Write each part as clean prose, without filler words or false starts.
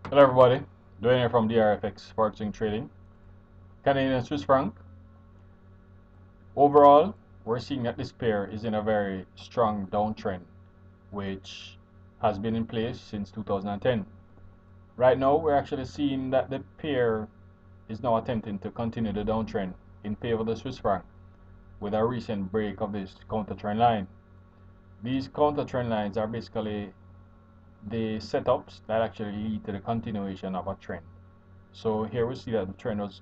Hello everybody, Dwayne here from DRFX Forex Trading. Canadian Swiss franc. Overall, we're seeing that this pair is in a very strong downtrend, which has been in place since 2010. Right now, we're actually seeing that the pair is now attempting to continue the downtrend in favor of the Swiss franc with a recent break of this counter trend line. These counter trend lines are basically the setups that actually lead to the continuation of a trend. So here we see that the trend was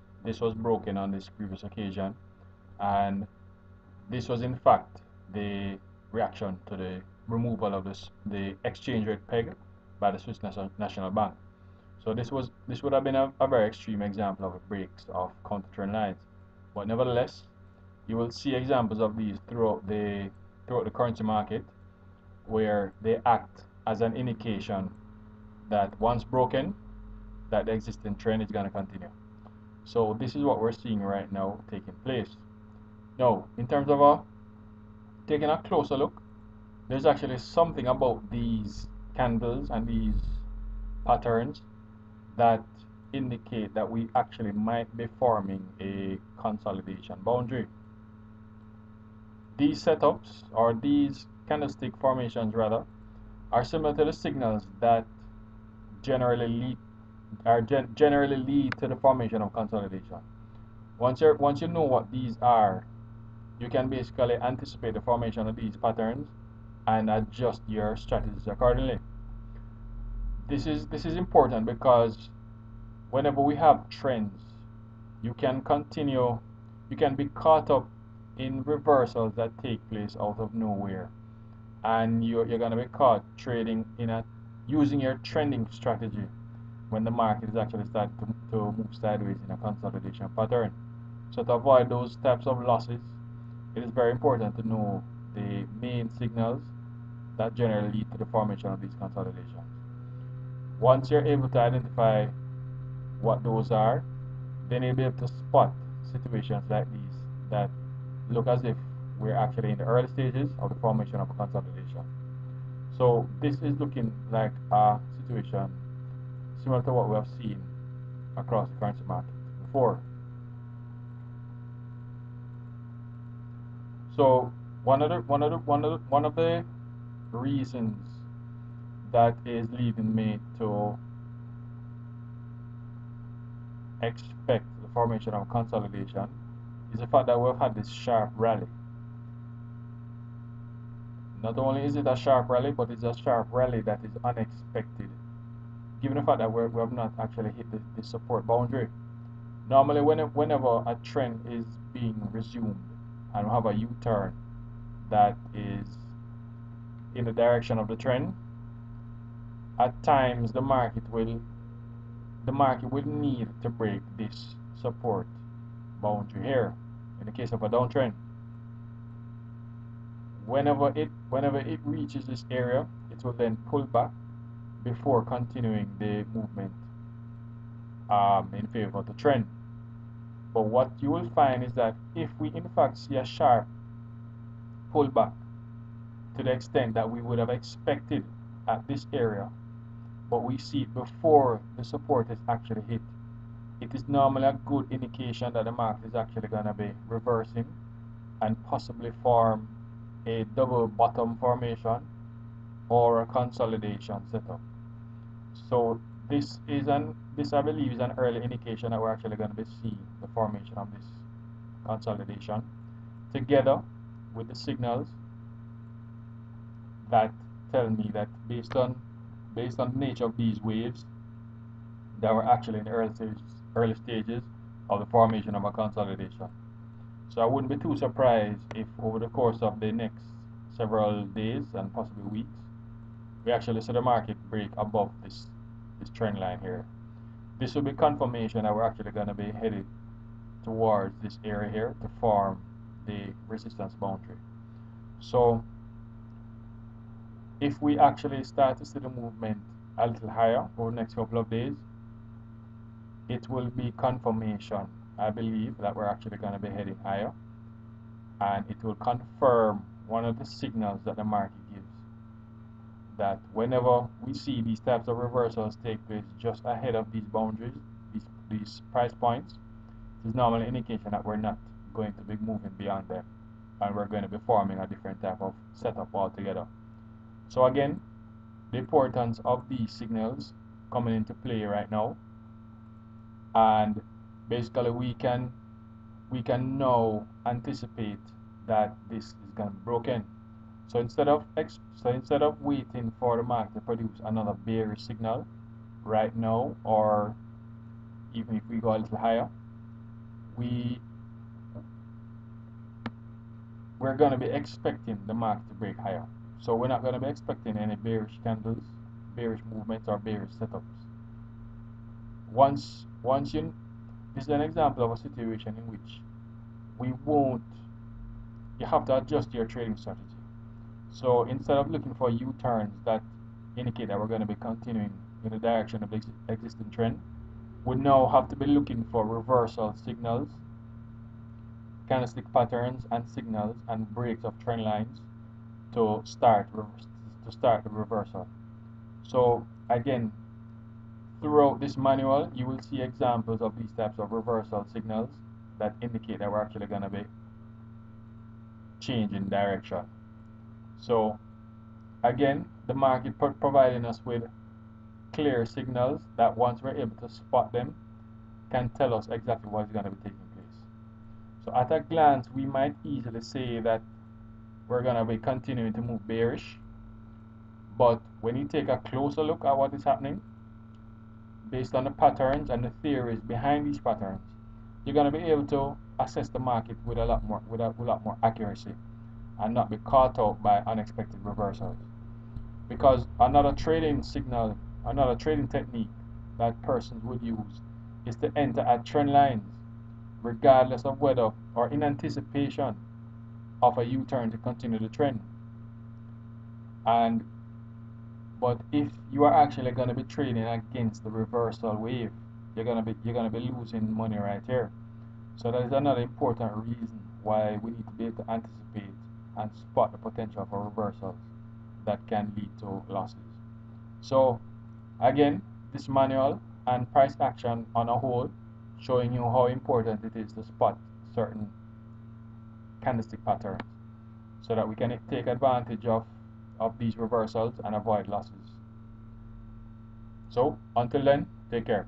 broken on this previous occasion, and this was in fact the reaction to the removal of the exchange rate peg by the Swiss National Bank. So this would have been a very extreme example of a breaks of counter trend lines, but nevertheless, you will see examples of these throughout the currency market, where they act as an indication that once broken, that the existing trend is going to continue. So this is what we're seeing right now taking place. Now, in terms of taking a closer look, there's actually something about these candles and these patterns that indicate that we actually might be forming a consolidation boundary. These setups, or these candlestick formations rather, are similar to the signals that generally lead to the formation of consolidation. Once you know what these are, you can basically anticipate the formation of these patterns and adjust your strategies accordingly. This is important because whenever we have trends, you can continue, you can be caught up in reversals that take place out of nowhere, and you're going to be caught trading using your trending strategy when the market is actually starting to move sideways in a consolidation pattern. So to avoid those types of losses, it is very important to know the main signals that generally lead to the formation of these consolidations. Once you're able to identify what those are, then you'll be able to spot situations like these that look as if we're actually in the early stages of the formation of a consolidation. So this is looking like a situation similar to what we have seen across the currency market before. So one of the reasons that is leading me to expect the formation of consolidation is the fact that we've had this sharp rally. Not only is it a sharp rally, but it's a sharp rally that is unexpected, given the fact that we have not actually hit the support boundary. Normally, whenever a trend is being resumed and we have a U-turn that is in the direction of the trend, at times the market will need to break this support boundary here. In the case of a downtrend, whenever it reaches this area, it will then pull back before continuing the movement in favor of the trend. But what you will find is that if we in fact see a sharp pullback to the extent that we would have expected at this area, but we see it before the support is actually hit, it is normally a good indication that the market is actually going to be reversing and possibly form a double bottom formation or a consolidation setup. So this I believe is an early indication that we're actually going to be seeing the formation of this consolidation, together with the signals that tell me that based on the nature of these waves, that we're actually in the early stages of the formation of a consolidation. So I wouldn't be too surprised if over the course of the next several days and possibly weeks, we actually see the market break above this trend line here. This will be confirmation that we're actually going to be headed towards this area here to form the resistance boundary. So if we actually start to see the movement a little higher over the next couple of days, it will be confirmation, I believe, that we're actually going to be heading higher, and it will confirm one of the signals that the market gives. that whenever we see these types of reversals take place just ahead of these boundaries, these price points, it is normally an indication that we're not going to be moving beyond them and we're going to be forming a different type of setup altogether. So again, the importance of these signals coming into play right now, and basically we can now anticipate that this is going to be broken. So instead of waiting for the market to produce another bearish signal right now, or even if we go a little higher, we're going to be expecting the market to break higher. So we're not going to be expecting any bearish candles, bearish movements, or bearish setups. Once you This is an example of a situation in which we won't you have to adjust your trading strategy. So instead of looking for U-turns that indicate that we're going to be continuing in the direction of the existing trend, we now have to be looking for reversal signals, candlestick patterns and signals, and breaks of trend lines to start the reversal. So again, throughout this manual, you will see examples of these types of reversal signals that indicate that we're actually going to be changing direction. So again, the market providing us with clear signals that once we're able to spot them can tell us exactly what is going to be taking place. So at a glance, we might easily say that we're going to be continuing to move bearish, but when you take a closer look at what is happening, based on the patterns and the theories behind these patterns, you're going to be able to assess the market with a lot more accuracy and not be caught out by unexpected reversals. Because another trading technique that persons would use is to enter at trend lines, regardless of whether or in anticipation of a U-turn to continue the trend. But if you are actually going to be trading against the reversal wave, you're going to be losing money right here. So that is another important reason why we need to be able to anticipate and spot the potential for reversals that can lead to losses. So again, this manual and price action on a whole showing you how important it is to spot certain candlestick patterns so that we can take advantage of these reversals and avoid losses. So until then, take care.